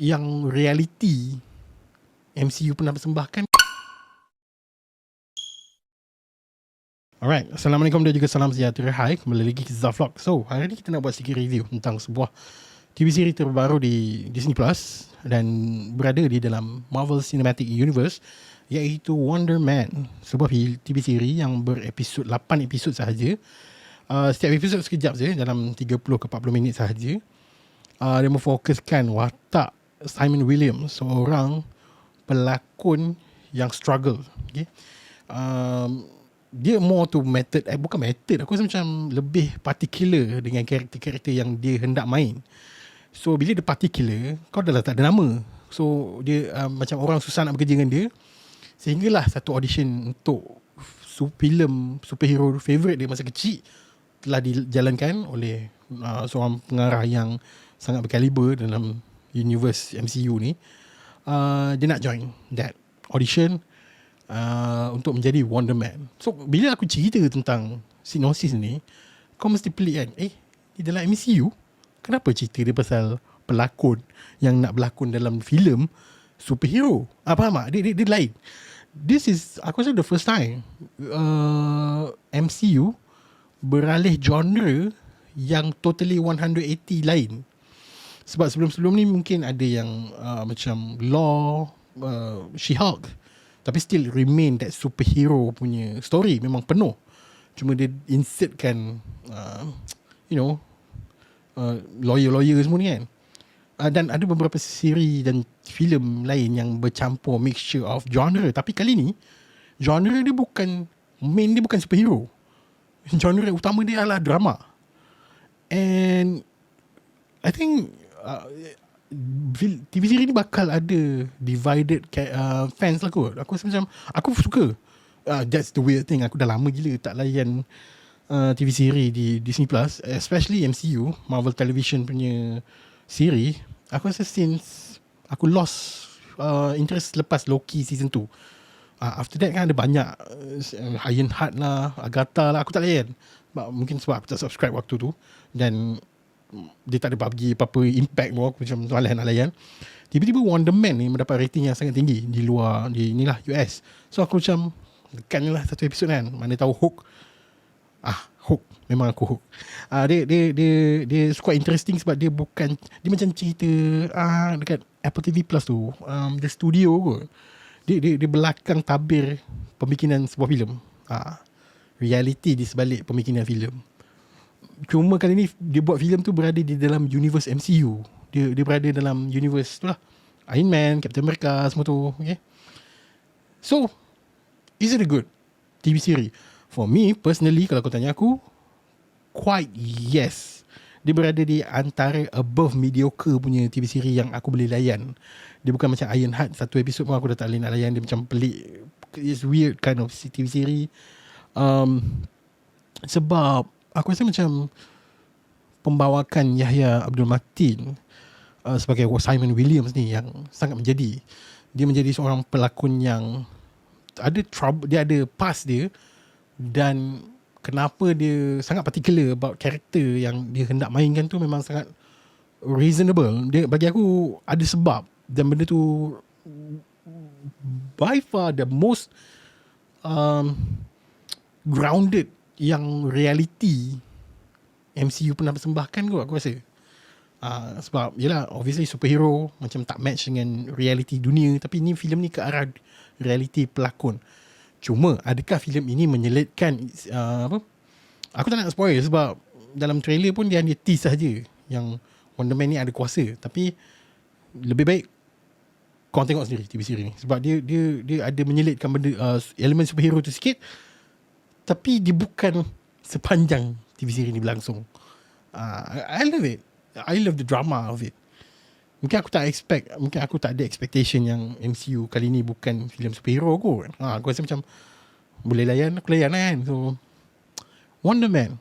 yang reality MCU pernah persembahkan. Alright, Assalamualaikum dan juga salam sejahtera. Hai, kembali lagi ke Zaflog. So, hari ni kita nak buat sedikit review tentang sebuah TV series terbaru di Disney Plus dan berada di dalam Marvel Cinematic Universe, iaitu Wonder Man. Sebuah TV series yang berepisod 8 episod sahaja. Setiap episod sekejap saja, dalam 30 ke 40 minit sahaja. Dia memfokuskan watak Simon Williams, seorang pelakon yang struggle. Okay? Dia more to method, bukan method, aku rasa macam lebih particular dengan karakter-karakter yang dia hendak main. So bila dia particular, kau dah tak ada nama. So dia macam orang susah nak bekerja dengan dia, sehinggalah satu audition untuk filem superhero favourite dia masa kecil telah dijalankan oleh seorang pengarah yang sangat berkaliber dalam universe MCU ni. Dia nak join that audition untuk menjadi Wonder Man. So bila aku cerita tentang sinopsis ni, kau mesti pelik kan, di dalam MCU kenapa cerita dia pasal pelakon yang nak berlakon dalam filem superhero? Faham tak? Dia lain. This is, aku rasa the first time MCU beralih genre yang totally 180 lain. Sebab sebelum-sebelum ni mungkin ada yang macam Law, She-Hulk, tapi still remain that superhero punya story, memang penuh. Cuma dia insertkan lawyer semua ni kan. Dan ada beberapa siri dan filem lain yang bercampur mixture of genre. Tapi kali ni genre dia bukan, main dia bukan superhero. Genre utama dia adalah drama. And I think TV series ni bakal ada divided fans lah kot. Aku rasa macam, aku suka. That's the weird thing. Aku dah lama gila tak layan TV series di Disney Plus, especially MCU, Marvel Television punya series. Aku rasa since aku lost interest lepas Loki season 2. After that kan ada banyak Ironheart lah, Agatha lah, aku tak layan. Mungkin sebab aku tak subscribe waktu tu, dan dia tak ada bagi apa-apa impact pun, aku macam malas nak layan. Tiba-tiba Wonder Man ni mendapat rating yang sangat tinggi di luar, di inilah US. So aku macam tekan lah satu episod kan, mana tahu hook. Hook, memang aku hook. Dia quite interesting sebab dia bukan, dia macam cerita dekat Apple TV Plus tu, the studio kot. Dia belakang tabir pembikinan sebuah filem. Reality di sebalik pembikinan filem. Cuma kali ni dia buat filem tu berada di dalam universe MCU. Dia berada dalam universe tu lah, Iron Man, Captain America, semua tu. Okay? So, is it a good TV series? For me personally, kalau kau tanya aku, quite yes. Dia berada di antara above mediocre punya TV series yang aku boleh layan. Dia bukan macam Ironheart, satu episod pun aku dah tak boleh nak layan. Dia macam pelik, it's weird kind of TV series. Sebab aku rasa macam pembawakan Yahya Abdul Mateen sebagai Simon Williams ni yang sangat menjadi. Dia menjadi seorang pelakon yang ada trouble, dia ada past dia, dan kenapa dia sangat particular about karakter yang dia hendak mainkan tu memang sangat reasonable. Dia, bagi aku, ada sebab, dan benda tu by far the most grounded yang reality MCU pernah persembahkan kot, aku rasa. Sebab yelah, obviously superhero macam tak match dengan reality dunia, tapi ni filem ni ke arah reality pelakon. Cuma adakah filem ini menyelitkan aku tak nak spoil, sebab dalam trailer pun dia hanya tease saja yang Wonder Man ni ada kuasa. Tapi lebih baik kau tengok sendiri TV series ni, sebab dia ada menyelitkan benda elemen superhero tu sikit, tapi dia bukan sepanjang TV series ni berlangsung. I love it. I love the drama of it. Mungkin aku tak ada expectation yang MCU kali ni bukan filem superhero kot. Aku rasa macam boleh layan, aku layan kan. So Wonder Man,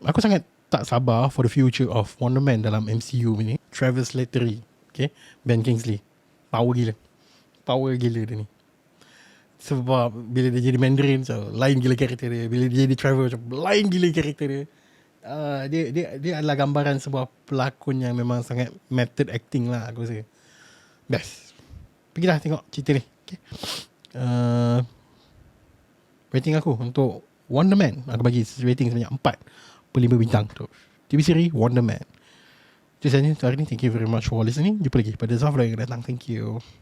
aku sangat tak sabar for the future of Wonder Man dalam MCU ni. Travis Slattery, okay, Ben Kingsley, power gila dia ni. Sebab bila dia jadi Mandarin, so lain gila karakter dia. Bila dia jadi Trevor, macam lain gila karakter dia. Dia adalah gambaran sebuah pelakon yang memang sangat method acting lah, aku rasa. Best. Pergilah tengok cerita ni. Okay. Rating aku untuk Wonder Man, aku bagi rating sebanyak 4/5 bintang tu. TV seri Wonder Man. Itu sahaja untuk hari ni. Thank you very much for listening. Jumpa lagi pada Zafra yang datang. Thank you.